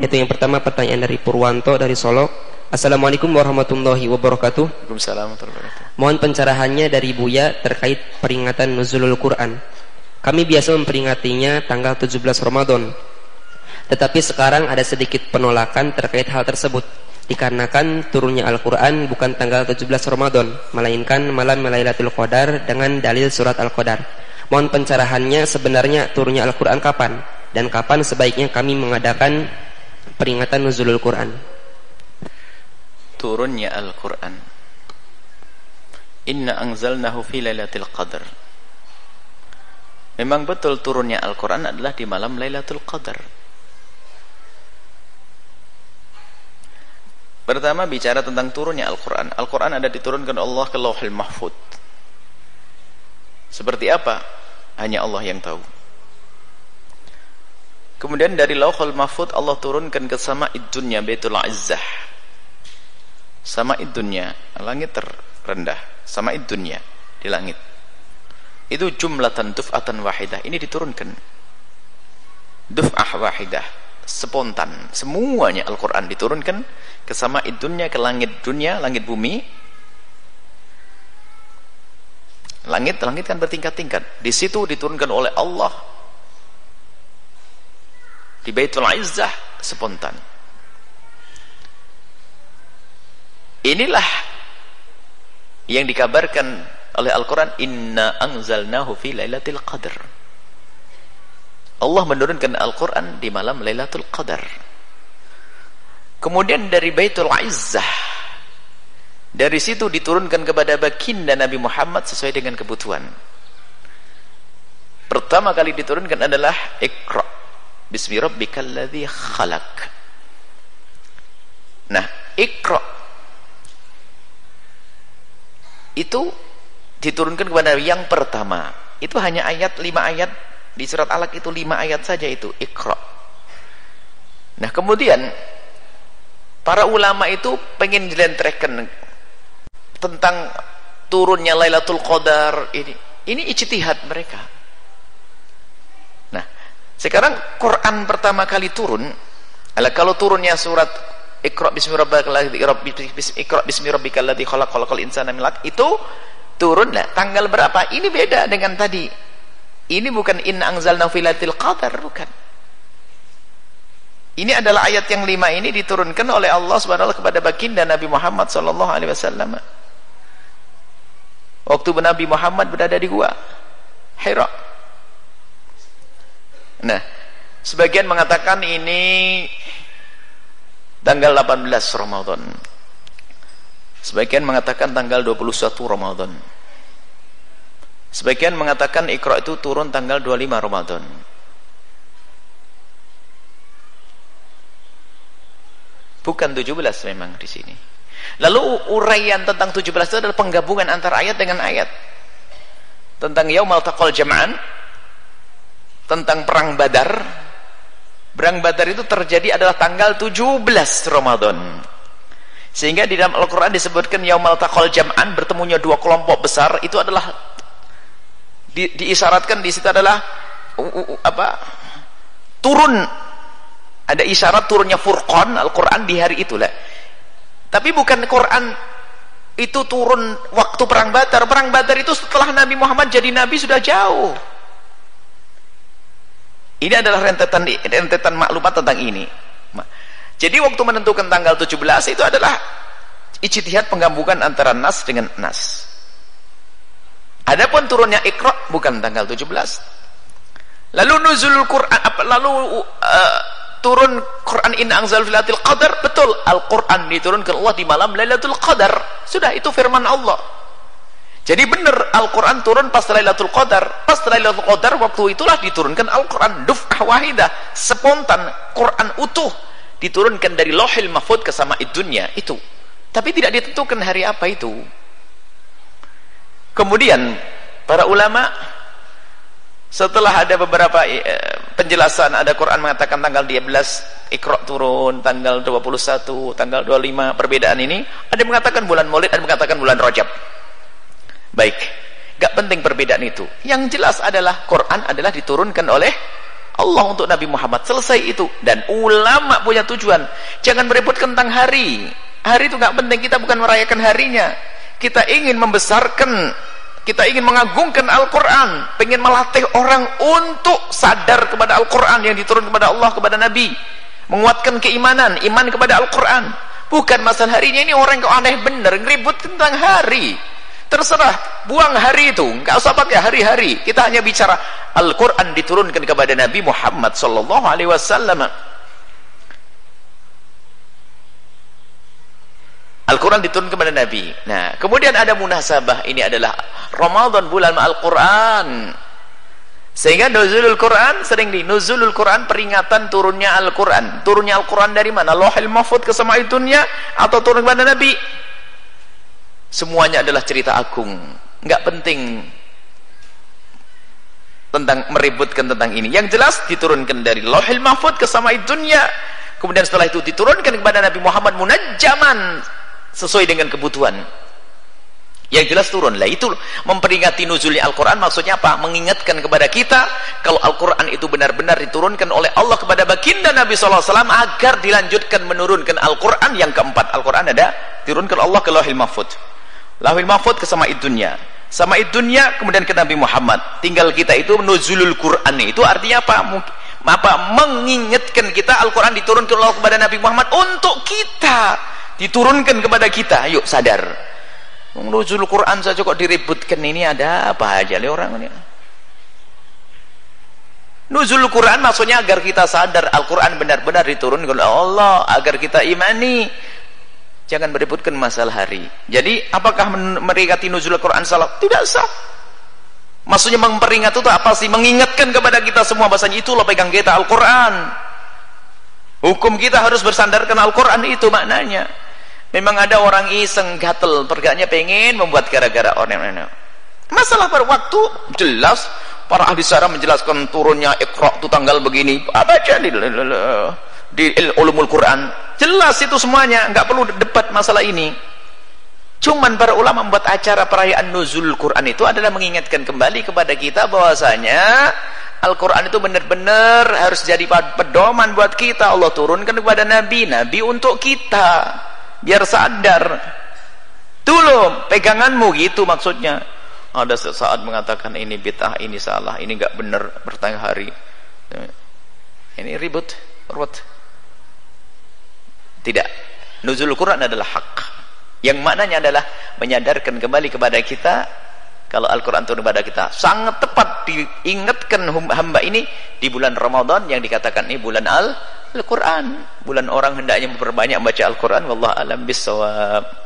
Yaitu yang pertama pertanyaan dari Purwanto dari Solo. Assalamualaikum warahmatullahi wabarakatuh. Waalaikumsalam warahmatullahi wabarakatuh. Mohon pencerahannya dari Buya terkait peringatan nuzulul Quran. Kami biasa memperingatinya tanggal 17 Ramadan. Tetapi sekarang ada sedikit penolakan terkait hal tersebut, dikarenakan turunnya Al-Quran bukan tanggal 17 Ramadan, melainkan malam Lailatul Qadar dengan dalil surat Al-Qadar. Mohon pencerahannya, sebenarnya turunnya Al-Quran kapan? Dan kapan sebaiknya kami mengadakan peringatan nuzulul Quran? Turunnya Al-Quran, Inna anzalnahu fi Lailatul Qadar. Memang betul turunnya Al-Quran adalah di malam Lailatul Qadar. Pertama bicara tentang turunnya Al-Quran. Al-Quran ada diturunkan Allah ke Lauhul Mahfuz. Seperti apa? Hanya Allah yang tahu. Kemudian dari Lauhul Mahfuz Allah turunkan ke Sama'id Dunya, Baitul Izzah. Sama'id Dunya, langit terendah. Sama'id Dunya, di langit. Itu jumlatan duf'atan wahidah. Ini diturunkan duf'ah wahidah, spontan. Semuanya Al-Quran diturunkan ke Sama'id Dunya, ke langit dunia, langit bumi. Langit kan bertingkat-tingkat. Di situ diturunkan oleh Allah di Baitul Izzah spontan. Inilah yang dikabarkan oleh Al-Quran, Inna anzalnahu fi Lailatul Qadar. Allah menurunkan Al-Quran di malam Lailatul Qadar. Kemudian dari Baitul Izzah, dari situ diturunkan kepada baginda Nabi Muhammad sesuai dengan kebutuhan. Pertama kali diturunkan adalah Iqra bismi rabbikal ladzi khalaq. Nah, Iqra itu diturunkan kepada yang pertama. Itu hanya ayat 5 ayat di surat Alaq, itu 5 ayat saja itu Iqra. Nah, kemudian para ulama itu pengen jelentrekan tentang turunnya Lailatul Qadar ini. Ini ijtihad mereka. Nah, sekarang Quran pertama kali turun, kalau turunnya surat Iqra bismi rabbikal ladzi khalaq, khalaqal insana min 'alaq, itu turun lah tanggal berapa? Ini beda dengan tadi. Ini bukan Inna anzalnahu fi Lailatul Qadar, bukan. Ini adalah ayat yang 5 ini diturunkan oleh Allah Subhanahu wa taala kepada baginda Nabi Muhammad sallallahu alaihi wasallam. Waktu Nabi Muhammad berada di gua Hira. Nah, sebagian mengatakan ini tanggal 18 Ramadan. Sebagian mengatakan tanggal 21 Ramadan. Sebagian mengatakan Iqra itu turun tanggal 25 Ramadan. Bukan 17 memang di sini. Lalu uraian tentang 17 itu adalah penggabungan antara ayat dengan ayat. Tentang Yaumal Taqal Jam'an, tentang perang Badar. Perang Badar itu terjadi adalah tanggal 17 Ramadan. Sehingga di dalam Al-Qur'an disebutkan Yaumal Taqal Jam'an, bertemunya dua kelompok besar, itu adalah diisyaratkan di situ adalah turun, ada isyarat turunnya Furqan Al-Quran di hari itulah. Tapi bukan Quran itu turun waktu perang Badar. Perang Badar itu setelah Nabi Muhammad jadi Nabi sudah jauh. Ini adalah rentetan maklumat tentang ini. Jadi waktu menentukan tanggal 17 itu adalah ijtihad penggabungan antara nas dengan nas. Adapun turunnya Iqra bukan tanggal 17. Lalu nuzulul Quran, turun Quran Inna anzalnahu fi Lailatul Qadar, betul. Al-Quran diturunkan Allah di malam Lailatul Qadar. Sudah, itu firman Allah. Jadi benar Al-Quran turun pas Lailatul Qadar. Pas Lailatul Qadar waktu itulah diturunkan Al-Quran duf'ah wahidah, spontan. Quran utuh diturunkan dari Lauhul Mahfuz ke Sama'id Dunya itu. Tapi tidak ditentukan hari apa itu. Kemudian para ulama setelah ada beberapa penjelasan, ada Quran mengatakan tanggal 12 Iqra turun, tanggal 21, tanggal 25, perbedaan ini. Ada yang mengatakan bulan Maulid, ada yang mengatakan bulan Rajab. Baik, gak penting perbedaan itu. Yang jelas adalah Quran adalah diturunkan oleh Allah untuk Nabi Muhammad. Selesai itu. Dan ulama punya tujuan, jangan meributkan tentang hari. Hari itu nggak penting, kita bukan merayakan harinya. Kita ingin membesarkan, kita ingin mengagungkan Al-Quran, pengen melatih orang untuk sadar kepada Al-Quran yang diturunkan kepada Allah, kepada Nabi, menguatkan keimanan, iman kepada Al-Quran. Bukan masalah harinya. Ini orang kok aneh bener, ngeribut tentang hari. Terserah, buang hari itu, nggak usah pakai hari-hari. Kita hanya bicara Al-Quran diturunkan kepada Nabi Muhammad sallallahu alaihi wasallam. Al-Quran diturunkan kepada Nabi. Nah, kemudian ada munasabah, ini adalah Ramadan, bulan Al-Quran. Sehingga nuzulul Quran sering nuzulul Quran, peringatan turunnya Al-Quran. Turunnya Al-Quran dari mana? Lauhil Mahfuz ke sama'id dunya atau turun kepada Nabi? Semuanya adalah cerita agung. Enggak penting tentang meributkan tentang ini. Yang jelas diturunkan dari Lauhil Mahfuz ke sama'id dunya. Kemudian setelah itu diturunkan kepada Nabi Muhammad munajjaman sesuai dengan kebutuhan. Yang jelas turun. Lah itu memperingati nuzulnya Al-Quran, maksudnya apa? Mengingatkan kepada kita kalau Al-Quran itu benar-benar diturunkan oleh Allah kepada baginda Nabi SAW agar dilanjutkan menurunkan Al-Quran. Yang keempat, Al-Quran ada diturunkan Allah ke Lauhil Mahfuz. Lauhil Mahfuz ke sama'id dunya. Sama'id dunya kemudian ke Nabi Muhammad. Tinggal kita itu nuzulul Quran. Itu artinya apa? Mengingatkan kita Al-Quran diturunkan Allah kepada Nabi Muhammad untuk kita, diturunkan kepada kita. Yuk sadar. Nuzul Quran saja kok diributkan, ini ada apa aja le orang ini. Nuzul Quran maksudnya agar kita sadar Al-Quran benar-benar diturunkan oleh Allah, agar kita imani. Jangan meributkan masalah hari. Jadi apakah meringati nuzul Quran salah? Tidak sah. Maksudnya memperingati itu apa sih? Mengingatkan kepada kita semua bahasanya itulah pegang kita Al-Quran. Hukum kita harus bersandarkan Al-Quran, itu maknanya. Memang ada orang iseng gatel, pergaknya pengen membuat gara-gara orang. Masalah pada waktu jelas para ahli syarah menjelaskan turunnya Iqra itu tanggal begini. Baca di ulumul Quran. Jelas itu semuanya, nggak perlu debat masalah ini. Cuman para ulama membuat acara perayaan nuzul Quran itu adalah mengingatkan kembali kepada kita bahwasanya Al-Quran itu benar-benar harus jadi pedoman buat kita. Allah turunkan kepada Nabi untuk kita. Biar sadar dulu peganganmu, gitu maksudnya. Ada sesaat mengatakan ini bid'ah, ini salah, ini enggak benar, bertanya hari ini ribut. Tidak, nuzul Quran adalah hak yang maknanya adalah menyadarkan kembali kepada kita kalau Al-Quran turun kepada kita. Sangat tepat diingatkan hamba ini di bulan Ramadan yang dikatakan ini bulan Al-Quran, bulan orang hendaknya memperbanyak baca Al-Quran. Wallahu a'lam bissawab.